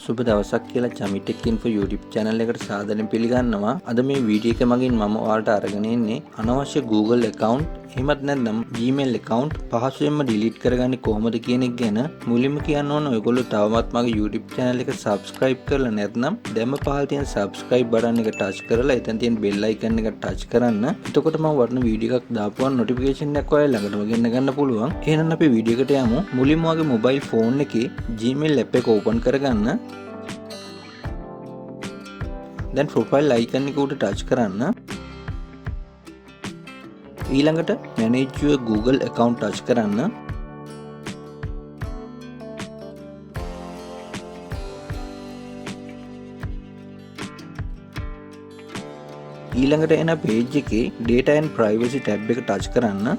සුබ දවසක් කියලා Chami Tech Info YouTube channel එකට සාදරයෙන් පිළිගන්නවා. අද මේ වීඩියෝ එක මගින් මම ඔයාලට අරගෙන ඉන්නේ අනවශ්‍ය Google account එහෙමත් නැත්නම් Gmail account පහසුවෙන්ම delete කරගන්නේ කොහොමද කියන එක ගැන. මුලින්ම කියන්න ඕන ඔයගොල්ලෝ තවමත් මගේ YouTube channel එක subscribe කරලා නැත්නම් දැම්ම පහළ තියෙන subscribe button එක touch කරලා එතන තියෙන bell icon එක touch කරන්න. එතකොට මම වටින වීඩියෝ එකක් දාපුවම notification එකක් ඔයාලා ළඟටම ගෙන්න ගන්න පුළුවන්. එහෙනම් අපි වීඩියෝ එකට යමු. මුලින්ම වගේ mobile phone එකේ Gmail app එක open කරගන්න. දැන් profile icon එක උඩ touch කරන්න. ඊළඟට manage your Google account touch කරන්න. ඊළඟට එන page එකේ data and privacy tab එක touch කරන්න.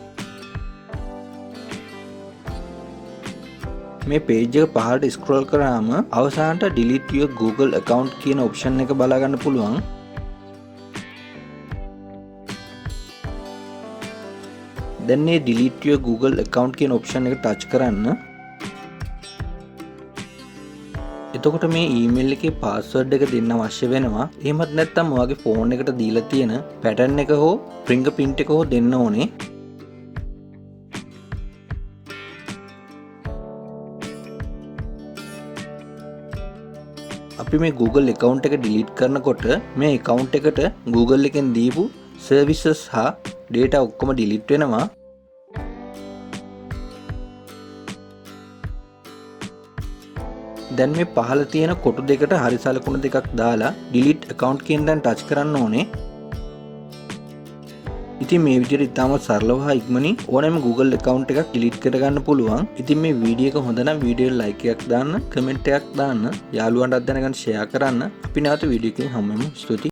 මේ page එක පහළට scroll කරාම අවසානට delete your Google account කියන option එක බලා ගන්න පුළුවන්. දැන් මේ delete your Google account කියන option එක touch කරන්න. එතකොට මේ email එකේ password එක දෙන්න අවශ්‍ය වෙනවා. එහෙමත් නැත්නම් ඔයාගේ phone එකට දීලා තියෙන pattern එක හෝ fingerprint එක හෝ දෙන්න ඕනේ. අපි මේ Google account එක delete කරනකොට මේ account එකට Google එකෙන් දීපු services හා data ඔක්කොම delete වෙනවා. දැන් මේ පහළ තියෙන කොටු දෙකට හරි සලකුණු දෙකක් දාලා delete account කියන දන් touch කරන්න ඕනේ. ඉතින් මේ විදිහට ඉතාමත් සරලව හා ඉක්මනින් ඕනෑම Google account එකක් delete කරගන්න පුළුවන්. ඉතින් මේ වීඩියෝ එක හොඳ නම් වීඩියෝ like එකක් දාන්න, comment එකක් දාන්න, යාළුවන්ටත් දැනගන්න share කරන්න. අපි නැවත වීඩියෝ එකකින් හමු වෙමු. ස්තුතියි.